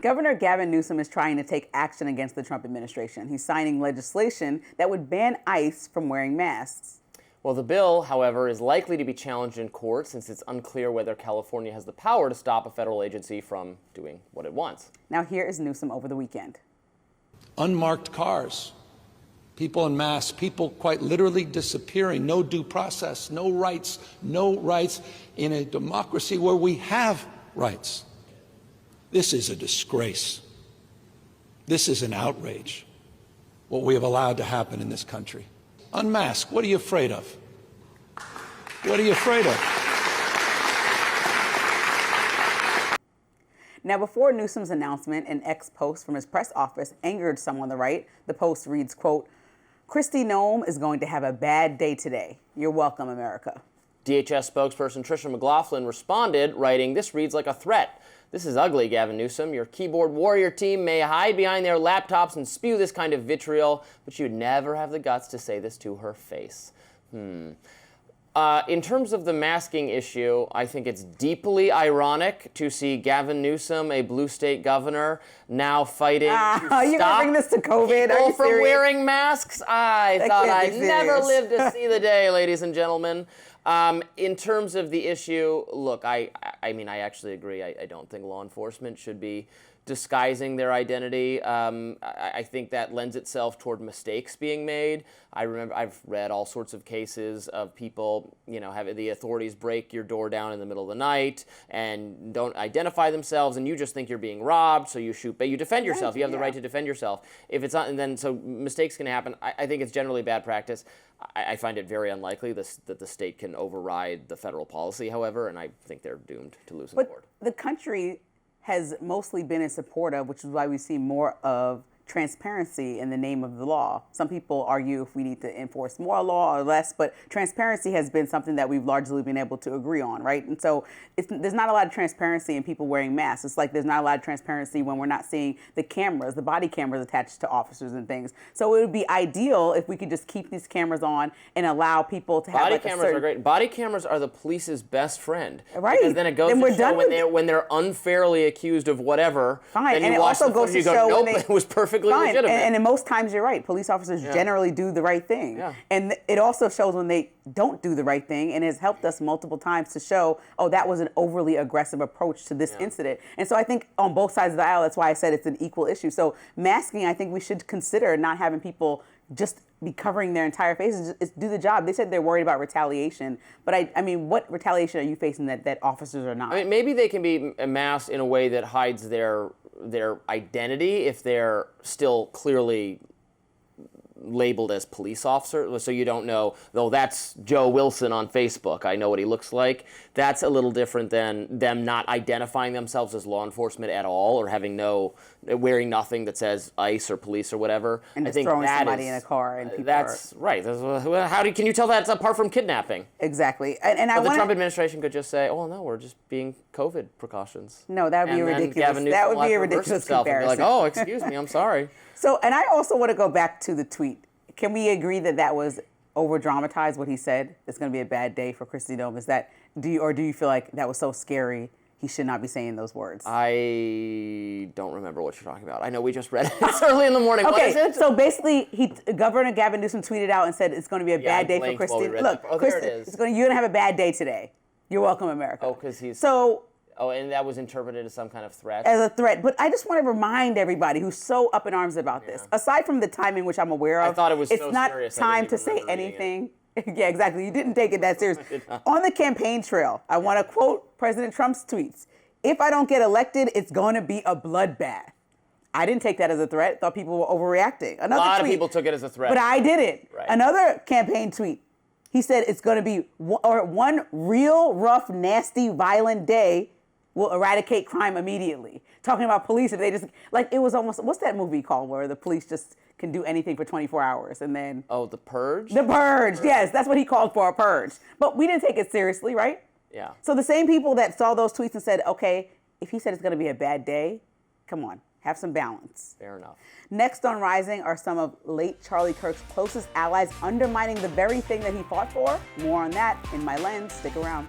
Governor Gavin Newsom is trying to take action against the Trump administration. He's signing legislation that would ban ICE from wearing masks. Well, the bill, however, is likely to be challenged in court since it's unclear whether California has the power to stop a federal agency from doing what it wants. Now here is Newsom over the weekend. Unmarked cars, people en masse, people quite literally disappearing, no due process, no rights in a democracy where we have rights. This is a disgrace. This is an outrage, what we have allowed to happen in this country. Unmask, what are you afraid of? What are you afraid of? Now, before Newsom's announcement, an ex-post from his press office angered some on the right. The post reads, quote, "Kristi Noem is going to have a bad day today. You're welcome, America." DHS spokesperson Tricia McLaughlin responded, writing, "This reads like a threat. This is ugly, Gavin Newsom. Your keyboard warrior team may hide behind their laptops and spew this kind of vitriol, but you'd never have the guts to say this to her face." In terms of the masking issue, I think it's deeply ironic to see Gavin Newsom, a blue state governor, now fighting to you're stop gonna bring this to COVID? Are people you from serious? wearing masks. I thought I'd never live to see the day, ladies and gentlemen. In terms of the issue, look, I mean, I actually agree. I don't think law enforcement should be disguising their identity. I think that lends itself toward mistakes being made. I've read all sorts of cases of people, having the authorities break your door down in the middle of the night and don't identify themselves, and you just think you're being robbed, so you shoot, but you defend yourself. You have the right to defend yourself. If it's not, and then so mistakes can happen. I think it's generally bad practice. I find it very unlikely that the state can override the federal policy, however, and I think they're doomed to lose in court. The country has mostly been in support of, which is why we see more of transparency in the name of the law. Some people argue if we need to enforce more law or less, but transparency has been something that we've largely been able to agree on, right? And so there's not a lot of transparency in people wearing masks. It's like there's not a lot of transparency when we're not seeing the cameras, the body cameras attached to officers and things. So it would be ideal if we could just keep these cameras on and allow people to have body cameras are great. Body cameras are the police's best friend. Right. Because then it goes to show when they're unfairly accused of whatever. Fine. Then and you it watch also the goes to footage, you show go, when nope, it was perfectly legitimate. And most times you're right. Police officers generally do the right thing. Yeah. And it also shows when they don't do the right thing, and has helped us multiple times to show, oh, that was an overly aggressive approach to this incident. And so I think on both sides of the aisle, that's why I said it's an equal issue. So masking, I think we should consider not having people just be covering their entire faces, just do the job. They said they're worried about retaliation, but I mean, what retaliation are you facing that officers are not? I mean, maybe they can be masked in a way that hides their identity if they're still clearly labeled as police officer, so you don't know, though that's Joe Wilson on Facebook, I know what he looks like. That's a little different than them not identifying themselves as law enforcement at all, or wearing nothing that says ICE or police or whatever. And just throwing somebody in a car and people right. Can you tell that's apart from kidnapping? Exactly. But the Trump administration could just say, oh no, we're just being COVID precautions. No, that would be ridiculous. That would be a ridiculous comparison. And be like, oh, excuse me, I'm sorry. So, and I also want to go back to the tweet. Can we agree that was over-dramatized, what he said? It's going to be a bad day for Kristi Noem. Do you feel like that was so scary he should not be saying those words? I don't remember what you're talking about. I know we just read it. It's early in the morning. Okay, what is it? So basically, Governor Gavin Newsom tweeted out and said it's going to be a bad day for Kristi. Look, there it is. You're going to have a bad day today. You're welcome, America. Oh, because he's... So... Oh, and that was interpreted as some kind of threat? As a threat. But I just want to remind everybody who's so up in arms about this, aside from the timing, which I'm aware of, I thought it was it's so not serious, time to say anything. Yeah, exactly. You didn't take it that serious. On the campaign trail, I want to quote President Trump's tweets. "If I don't get elected, it's going to be a bloodbath." I didn't take that as a threat. Thought people were overreacting. A lot of people took it as a threat. But I didn't. Right. Another campaign tweet. He said it's going to be one real rough, nasty, violent day will eradicate crime immediately. Talking about police, if they just, like, it was almost, what's that movie called where the police just can do anything for 24 hours and then... Oh, The Purge? The Purge, yes, that's what he called for, a purge. But we didn't take it seriously, right? Yeah. So the same people that saw those tweets and said, okay, if he said it's going to be a bad day, come on, have some balance. Fair enough. Next on Rising are some of late Charlie Kirk's closest allies undermining the very thing that he fought for. More on that in My Lens. Stick around.